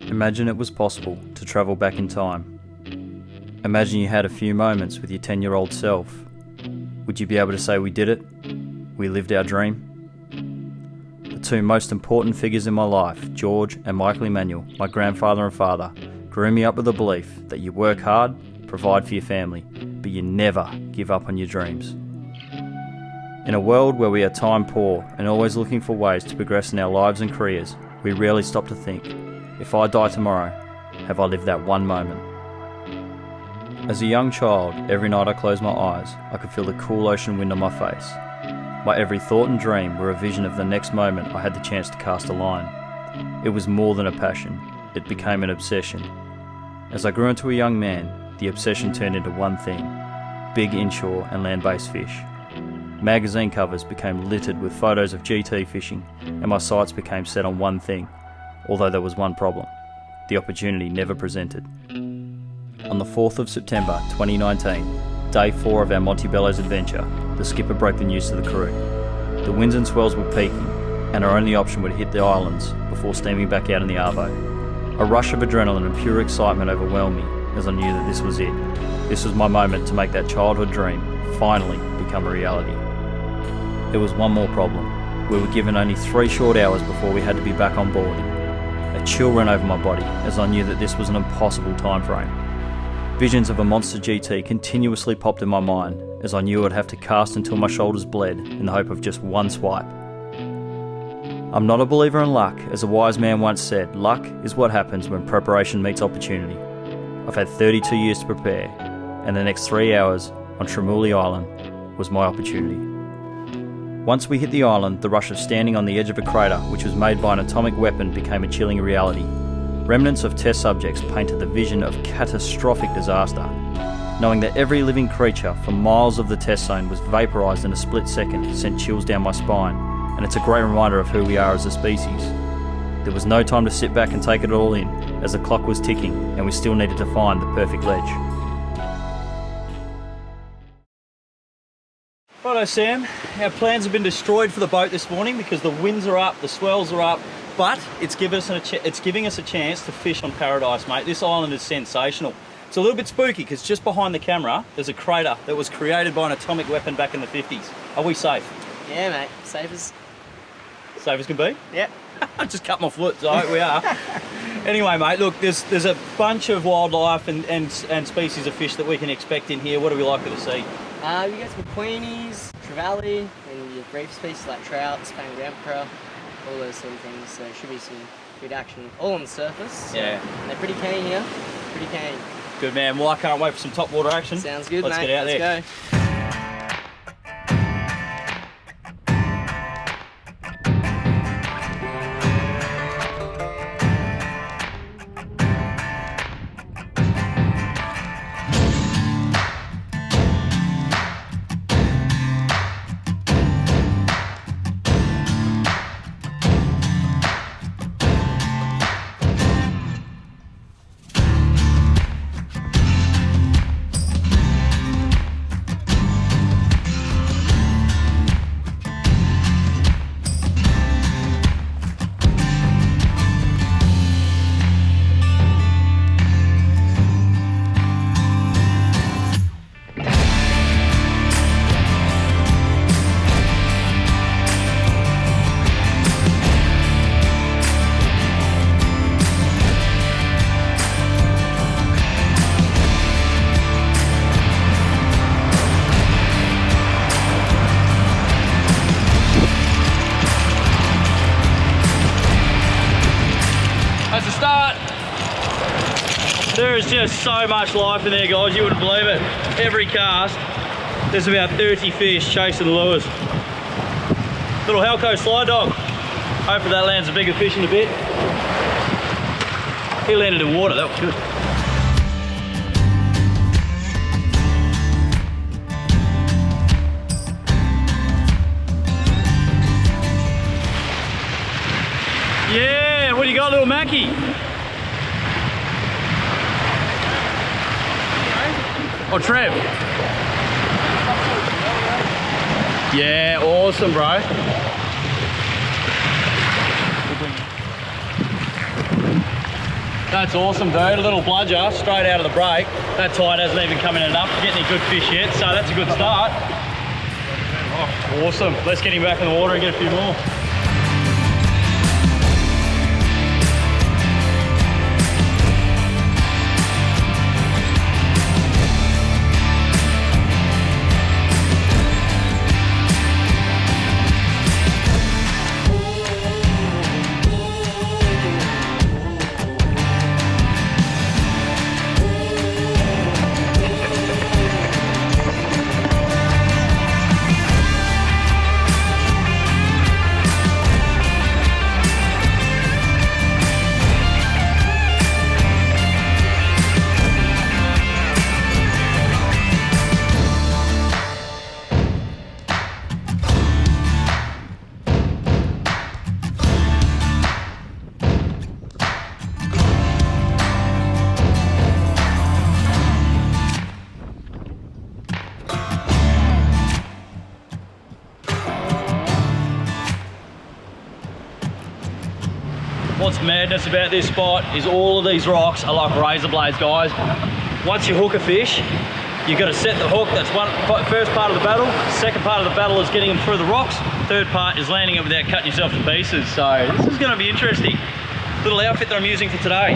Imagine it was possible to travel back in time. Imagine you had a few moments with your 10-year-old self. Would you be able to say we did it? We lived our dream? The two most important figures in my life, George and Michael Emmanuel, my grandfather and father, grew me up with the belief that you work hard, provide for your family, but you never give up on your dreams. In a world where we are time poor and always looking for ways to progress in our lives and careers, we rarely stop to think, if I die tomorrow, have I lived that one moment? As a young child, every night I closed my eyes, I could feel the cool ocean wind on my face. My every thought and dream were a vision of the next moment I had the chance to cast a line. It was more than a passion, it became an obsession. As I grew into a young man, the obsession turned into one thing: big inshore and land-based fish. Magazine covers became littered with photos of GT fishing, and my sights became set on one thing, although there was one problem: the opportunity never presented. On the 4th of September 2019, day 4 of our Montebello's adventure, the skipper broke the news to the crew. The winds and swells were peaking, and our only option would hit the islands before steaming back out in the Arvo. A rush of adrenaline and pure excitement overwhelmed me as I knew that this was it. This was my moment to make that childhood dream finally become a reality. There was one more problem. We were given only 3 short hours before we had to be back on board. A chill ran over my body as I knew that this was an impossible time frame. Visions of a monster GT continuously popped in my mind as I knew I'd have to cast until my shoulders bled in the hope of just one swipe. I'm not a believer in luck, as a wise man once said, luck is what happens when preparation meets opportunity. I've had 32 years to prepare, and the next 3 hours on Trimouille Island was my opportunity. Once we hit the island, the rush of standing on the edge of a crater which was made by an atomic weapon became a chilling reality. Remnants of test subjects painted the vision of catastrophic disaster. Knowing that every living creature for miles of the test zone was vaporised in a split second sent chills down my spine, and it's a great reminder of who we are as a species. There was no time to sit back and take it all in, as the clock was ticking and we still needed to find the perfect ledge. Righto Sam, our plans have been destroyed for the boat this morning because the winds are up, the swells are up, but it's giving us a chance to fish on paradise, mate. This island is sensational. It's a little bit spooky because just behind the camera there's a crater that was created by an atomic weapon back in the 50s. Are we safe? Yeah, mate. Safe as can be? Yep. I just cut my foot, so we are. Anyway, mate, look, there's a bunch of wildlife and species of fish that we can expect in here. What are we likely to see? You get some queenies, trevally, and your reef species like trout, Spanish emperor, all those sort of things. So there should be some good action all on the surface. Yeah. And they're pretty keen here. Pretty keen. Good man. Well, I can't wait for some top water action. Sounds good, Let's mate. get out there. Let's go. That's a start. There is just so much life in there, guys, you wouldn't believe it. Every cast, there's about 30 fish chasing the lures. Little Halco slide dog. Hopefully that lands a bigger fish in a bit. He landed in water, that was good. Yeah, what do you got, little Mackie? Oh, Trev. Yeah, awesome, bro. That's awesome, dude. A little bludger straight out of the break. That tide hasn't even come in enough to get any good fish yet, so that's a good start. Oh, awesome. Let's get him back in the water and get a few more. What's madness about this spot is all of these rocks are like razor blades, guys. Once you hook a fish, you've got to set the hook. That's first part of the battle. Second part of the battle is getting them through the rocks. Third part is landing it without cutting yourself to pieces. So this is going to be interesting. Little outfit that I'm using for today.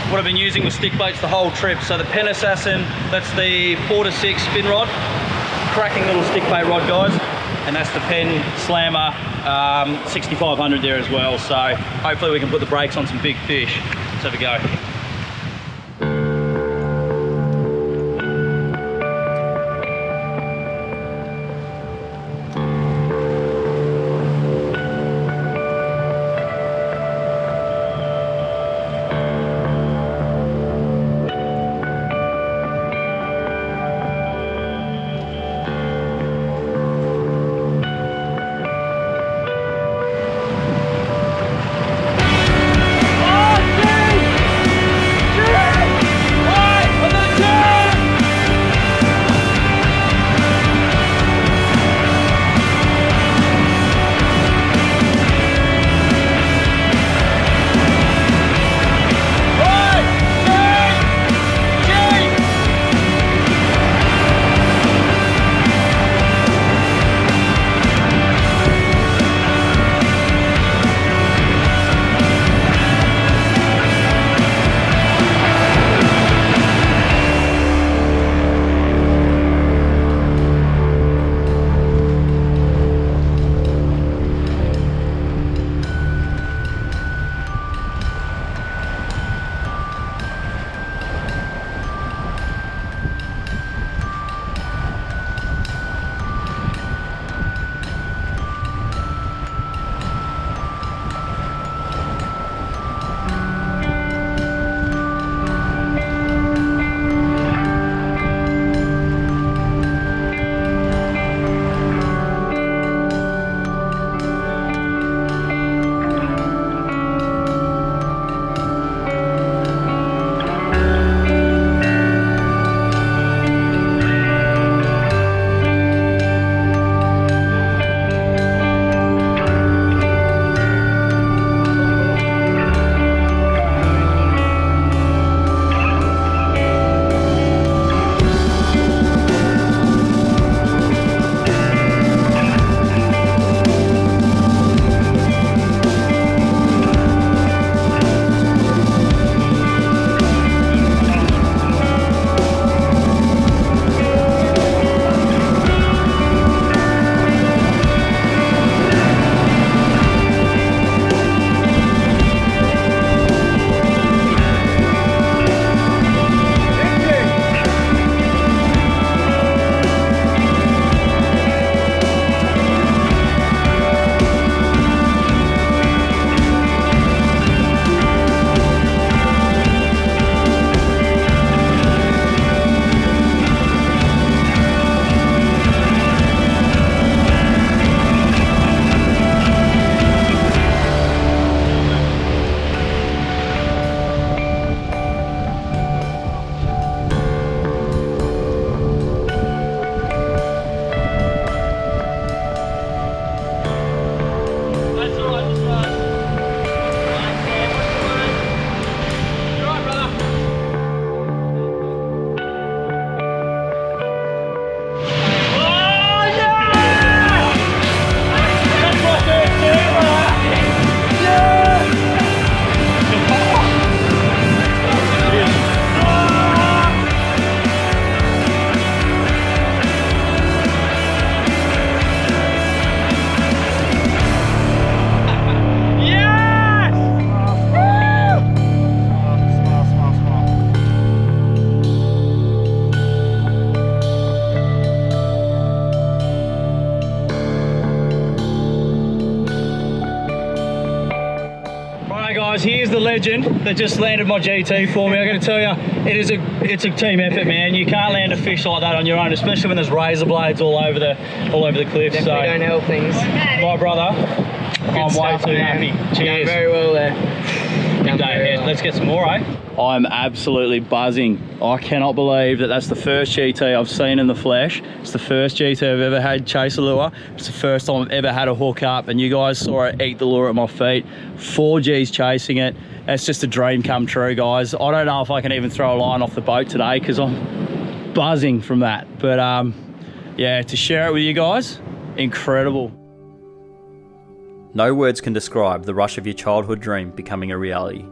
What I've been using was stick baits the whole trip. So the Pen Assassin, that's the 4 to 6 spin rod. Cracking little stick bait rod, guys. And that's the Pen Slammer 6500 there as well. So hopefully we can put the brakes on some big fish. Let's have a go. legend that just landed my GT for me. I got to tell you, it's a team effort, man. You can't land a fish like that on your own, especially when there's razor blades all over the cliff. Definitely So don't help things. my brother, I'm way too happy. Cheers. Done very well there. Big day ahead. Let's get some more, eh? I'm absolutely buzzing. I cannot believe that that's the first GT I've seen in the flesh. It's the first GT I've ever had chase a lure. It's the first time I've ever had a hook up, and you guys saw it eat the lure at my feet. 4 Gs chasing it. It's just a dream come true, guys. I don't know if I can even throw a line off the boat today because I'm buzzing from that. But yeah, to share it with you guys, incredible. No words can describe the rush of your childhood dream becoming a reality.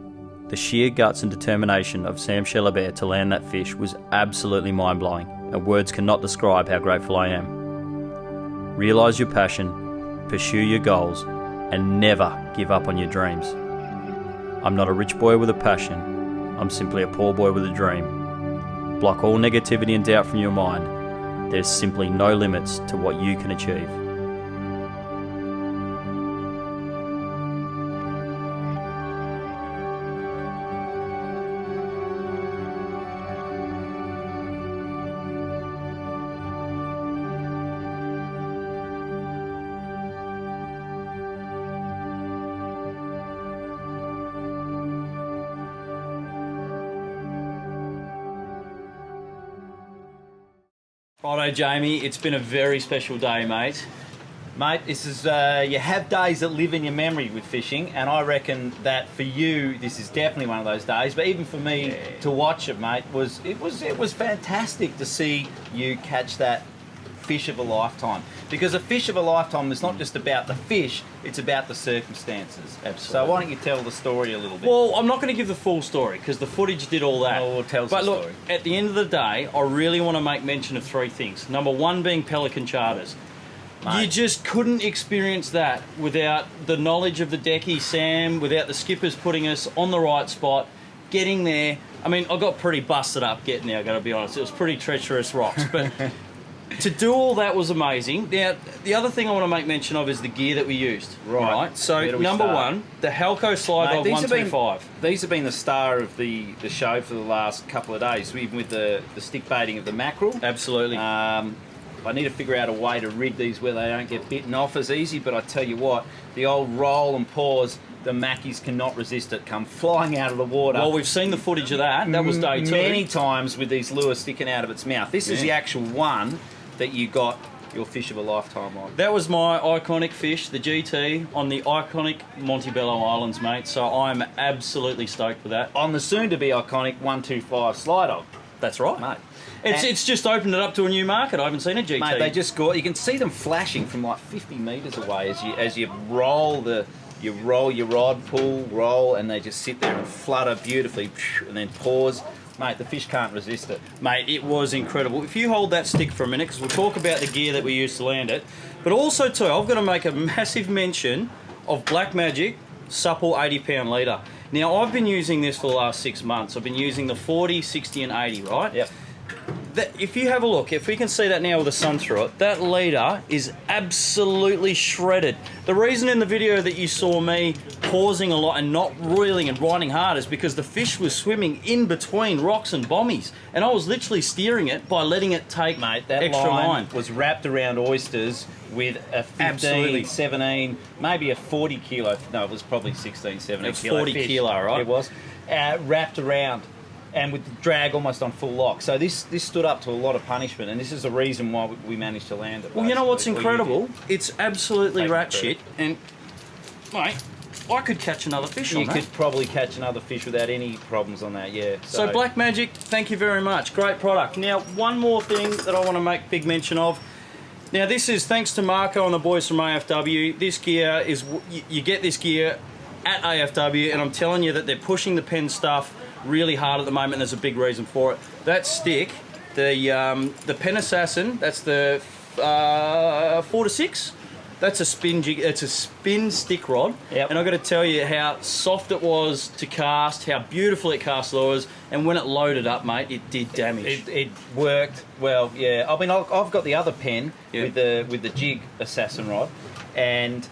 The sheer guts and determination of Sam Shellabere to land that fish was absolutely mind-blowing, and words cannot describe how grateful I am. Realise your passion, pursue your goals, and never give up on your dreams. I'm not a rich boy with a passion, I'm simply a poor boy with a dream. Block all negativity and doubt from your mind. There's simply no limits to what you can achieve. Righto, Jamie, it's been a very special day, mate. Mate, this is you have days that live in your memory with fishing, and I reckon that for you this is definitely one of those days. But even for me to watch it, mate, it was fantastic to see you catch that fish of a lifetime. Because a fish of a lifetime is not just about the fish; it's about the circumstances. Absolutely. So why don't you tell the story a little bit? Well, I'm not going to give the full story because the footage did all that. Oh, well, tell us but the look, story. at the end of the day, I really want to make mention of 3 things. Number 1 being Pelican charters. Mate. You just couldn't experience that without the knowledge of the decky, Sam, without the skippers putting us on the right spot, getting there. I mean, I got pretty busted up getting there, I've got to be honest. It was pretty treacherous rocks, but to do all that was amazing. Now, the other thing I want to make mention of is the gear that we used. Right. So, Where do we number start? 1, the Halco Slide Dog Mate, 125. These have been the star of the show for the last couple of days, even with the stick baiting of the mackerel. Absolutely. I need to figure out a way to rig these where they don't get bitten off as easy, but I tell you what, the old roll and pause, the mackies cannot resist it, come flying out of the water. Well, we've seen the footage of that. That was day 2. Many times with these lures sticking out of its mouth. This is the actual one that you got your fish of a lifetime on. That was my iconic fish, the GT, on the iconic Montebello Islands, mate. So I'm absolutely stoked with that. On the soon-to-be iconic 125 Slide Dog. That's right, Mate. It's just opened it up to a new market. I haven't seen a GT. Mate, they just got. You can see them flashing from like 50 metres away as you roll your rod, pull, roll, and they just sit there and flutter beautifully, and then pause. Mate, the fish can't resist it. Mate, it was incredible. If you hold that stick for a minute, because we'll talk about the gear that we used to land it, but also too, I've got to make a massive mention of Black Magic supple 80-pound leader. Now, I've been using this for the last 6 months. I've been using the 40, 60, and 80, right? Yep. If you have a look, if we can see that now with the sun through it, that leader is absolutely shredded. The reason in the video that you saw me pausing a lot and not reeling and riding hard is because the fish was swimming in between rocks and bommies, and I was literally steering it by letting it take Mate, that extra line. was wrapped around oysters with a 15, Absolutely. 17, maybe a 40 kilo, no, it was probably 16, 17 It was kilo 40 fish. kilo, right? It was, wrapped around and with the drag almost on full lock. So this stood up to a lot of punishment, and this is the reason why we managed to land it. Well, you know what's basically. Well, you incredible? It's absolutely Take rat the shit, and mate, I could catch another fish You on that. could probably catch another fish without any problems on that, yeah. So Black Magic, thank you very much. Great product. Now, one more thing that I want to make big mention of. Now, this is thanks to Marco and the boys from AFW. This gear is, you get this gear at AFW, and I'm telling you that they're pushing the Penn stuff really hard at the moment. There's a big reason for it. That stick, the Penn Assassin, that's the 4 to 6. That's a spin jig. It's a spin stick rod, Yep. and I've got to tell you how soft it was to cast, how beautiful it cast lures, and when it loaded up, mate, it did damage. It worked well, yeah. I mean, I've got the other pen Yeah. with the jig assassin rod, and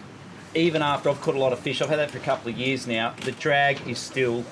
even after I've caught a lot of fish, I've had that for a couple of years now, the drag is still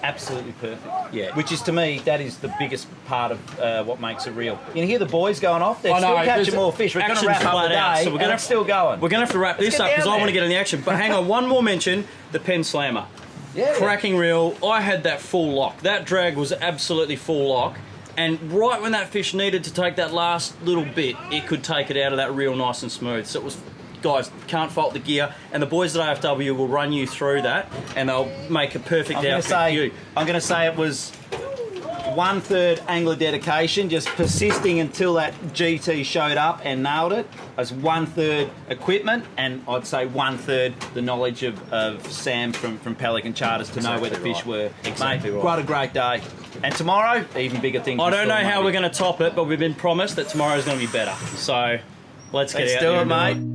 absolutely perfect. Yeah. Which is, to me, that is the biggest part of what makes it real. You can hear the boys going off. They're still catching more fish. We're going to wrap up the day, so we're going to still going. We're going to have to wrap this up because I want to get in the action. But hang on, one more mention, the Pen Slammer. Yeah. Cracking reel. I had that full lock. That drag was absolutely full lock. And right when that fish needed to take that last little bit, it could take it out of that reel nice and smooth. So it was... Guys, can't fault the gear, and the boys at AFW will run you through that, and they'll make a perfect outfit for you. I'm going to say it was 1/3 angler dedication, just persisting until that GT showed up and nailed it. As 1/3 equipment, and I'd say 1/3 the knowledge of Sam from Pelican Charters to know where the fish were. Exactly Mate, right. Quite a great day. And tomorrow, even bigger things. I don't know how we're going to top it, but we've been promised that tomorrow's going to be better. So let's get out do there it, and mate.